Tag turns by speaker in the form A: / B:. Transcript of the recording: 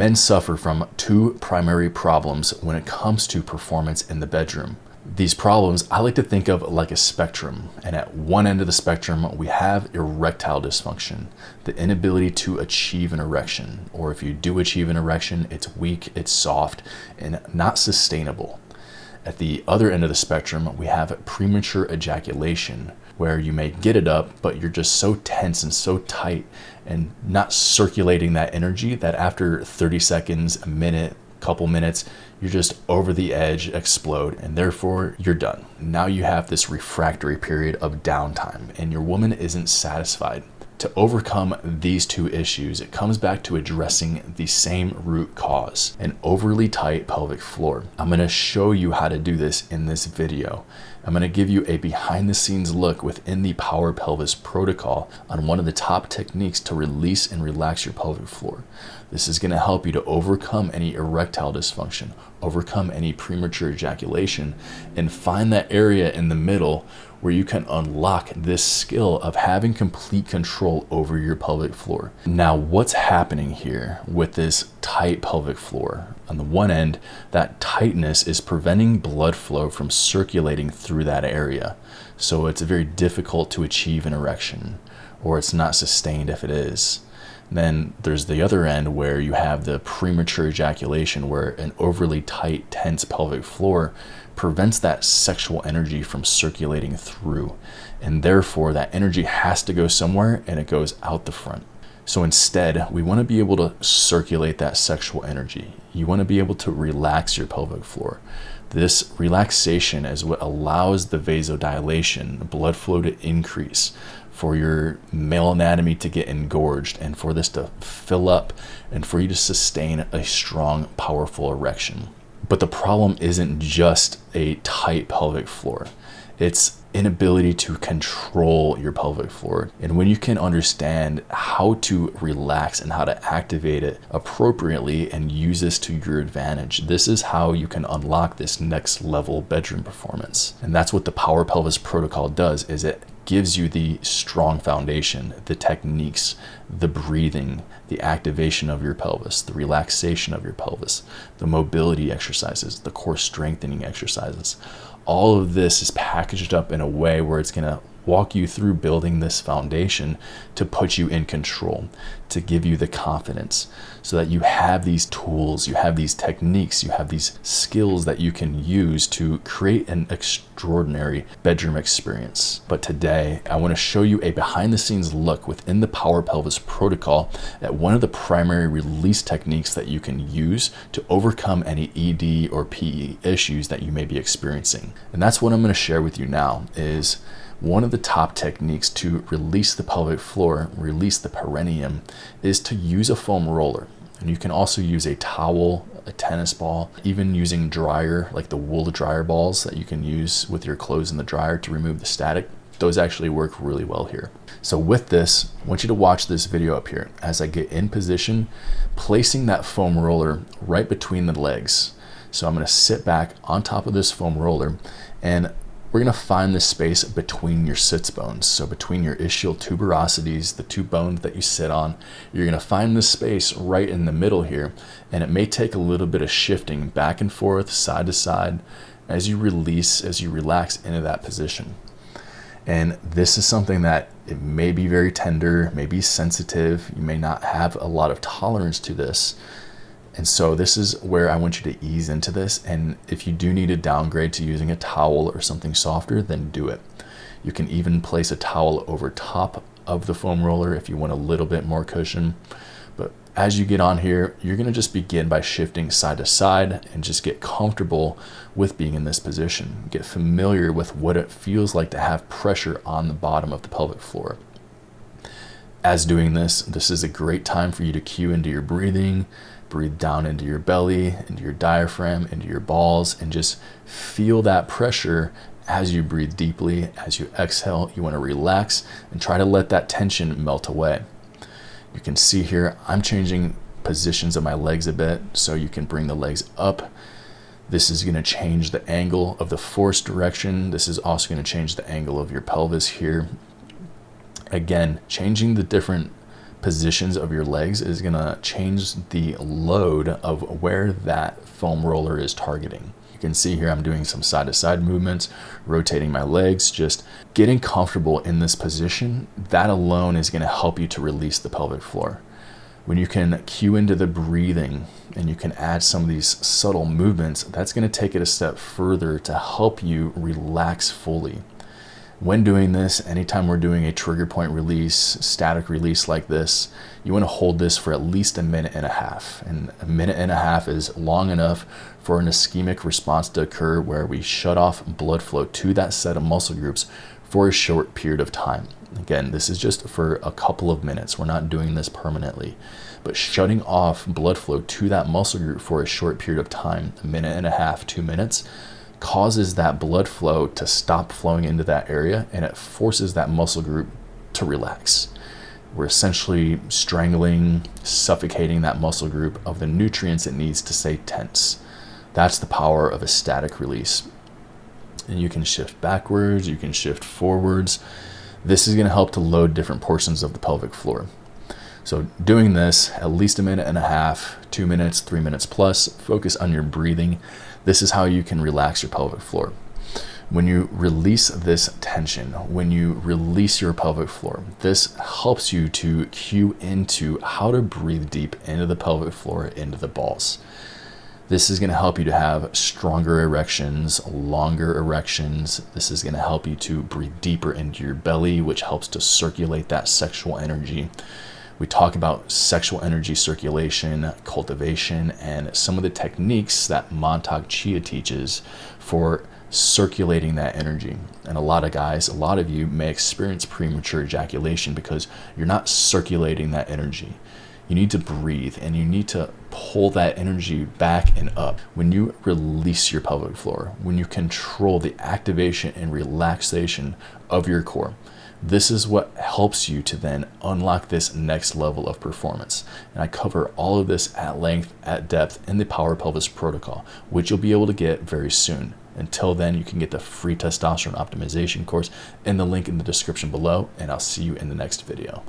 A: Men suffer from two primary problems when it comes to performance in the bedroom. These problems I like to think of like a spectrum, and at one end of the spectrum we have erectile dysfunction, the inability to achieve an erection, or if you do achieve an erection, it's weak, it's soft, and not sustainable. At the other end of the spectrum we have premature ejaculation, where you may get it up, but you're just so tense and so tight and not circulating that energy that after 30 seconds, a minute, couple minutes, you're just over the edge, explode, and therefore you're done. Now you have this refractory period of downtime and your woman isn't satisfied. To overcome these two issues, it comes back to addressing the same root cause, an overly tight pelvic floor. I'm going to show you how to do this in this video. I'm going to give you a behind the scenes look within the Power Pelvis protocol on one of the top techniques to release and relax your pelvic floor. This is going to help you to overcome any erectile dysfunction, overcome any premature ejaculation, and find that area in the middle where you can unlock this skill of having complete control over your pelvic floor. Now, what's happening here with this tight pelvic floor? On the one end, that tightness is preventing blood flow from circulating through that area. So it's very difficult to achieve an erection, or it's not sustained if it is. Then there's the other end where you have the premature ejaculation, where an overly tight, tense pelvic floor prevents that sexual energy from circulating through, and therefore that energy has to go somewhere and it goes out the front. So instead, we want to be able to circulate that sexual energy. You want to be able to relax your pelvic floor. This relaxation is what allows the vasodilation, the blood flow to increase, for your male anatomy to get engorged, and for this to fill up, and for you to sustain a strong, powerful erection. But the problem isn't just a tight pelvic floor. It's inability to control your pelvic floor. And when you can understand how to relax and how to activate it appropriately and use this to your advantage, this is how you can unlock this next level bedroom performance. And that's what the Power Pelvis protocol does, is it gives you the strong foundation, the techniques, the breathing, the activation of your pelvis, the relaxation of your pelvis, the mobility exercises, the core strengthening exercises. All of this is packaged up in a way where it's going to walk you through building this foundation to put you in control, to give you the confidence, so that you have these tools, you have these techniques, you have these skills that you can use to create an extraordinary bedroom experience. But today, I want to show you a behind the scenes look within the Power Pelvis protocol at one of the primary release techniques that you can use to overcome any ED or PE issues that you may be experiencing. And that's what I'm going to share with you now. Is one of the top techniques to release the pelvic floor, release the perineum, is to use a foam roller. And you can also use a towel, a tennis ball, even using dryer, like the wool dryer balls that you can use with your clothes in the dryer to remove the static. Those actually work really well here. So with this, I want you to watch this video up here as I get in position, placing that foam roller right between the legs. So I'm going to sit back on top of this foam roller, and we're going to find this space between your sits bones. So between your ischial tuberosities, the two bones that you sit on, you're going to find this space right in the middle here. And it may take a little bit of shifting back and forth, side to side, as you release, as you relax into that position. And this is something that it may be very tender, may be sensitive. You may not have a lot of tolerance to this. And so this is where I want you to ease into this. And if you do need to downgrade to using a towel or something softer, then do it. You can even place a towel over top of the foam roller if you want a little bit more cushion. But as you get on here, you're going to just begin by shifting side to side and just get comfortable with being in this position. Get familiar with what it feels like to have pressure on the bottom of the pelvic floor. As doing this, this is a great time for you to cue into your breathing. Breathe down into your belly, into your diaphragm, into your balls, and just feel that pressure as you breathe deeply. As you exhale, you want to relax and try to let that tension melt away. You can see here, I'm changing positions of my legs a bit so you can bring the legs up. This is going to change the angle of the force direction. This is also going to change the angle of your pelvis here. Again, changing the different positions of your legs is going to change the load of where that foam roller is targeting. You can see here I'm doing some side-to-side movements, rotating my legs, just getting comfortable in this position. That alone is going to help you to release the pelvic floor. When you can cue into the breathing and you can add some of these subtle movements, that's going to take it a step further to help you relax fully. When doing this, anytime we're doing a trigger point release, static release like this, you want to hold this for at least a minute and a half. And a minute and a half is long enough for an ischemic response to occur where we shut off blood flow to that set of muscle groups for a short period of time. Again, this is just for a couple of minutes. We're not doing this permanently, but shutting off blood flow to that muscle group for a short period of time, a minute and a half, 2 minutes, causes that blood flow to stop flowing into that area, and it forces that muscle group to relax. We're essentially strangling, suffocating that muscle group of the nutrients it needs to stay tense. That's the power of a static release. And you can shift backwards, you can shift forwards. This is going to help to load different portions of the pelvic floor. So doing this at least a minute and a half, 2 minutes, 3 minutes plus, focus on your breathing. This is how you can relax your pelvic floor. When you release this tension, when you release your pelvic floor, this helps you to cue into how to breathe deep into the pelvic floor, into the balls. This is going to help you to have stronger erections, longer erections. This is going to help you to breathe deeper into your belly, which helps to circulate that sexual energy. We talk about sexual energy circulation, cultivation, and some of the techniques that Montauk Chia teaches for circulating that energy. And a lot of guys, a lot of you may experience premature ejaculation because you're not circulating that energy. You need to breathe and you need to pull that energy back and up. When you release your pelvic floor, when you control the activation and relaxation of your core, this is what helps you to then unlock this next level of performance. And I cover all of this at length, at depth in the Power Pelvis protocol, which you'll be able to get very soon. Until then, you can get the free testosterone optimization course in the link in the description below, and I'll see you in the next video.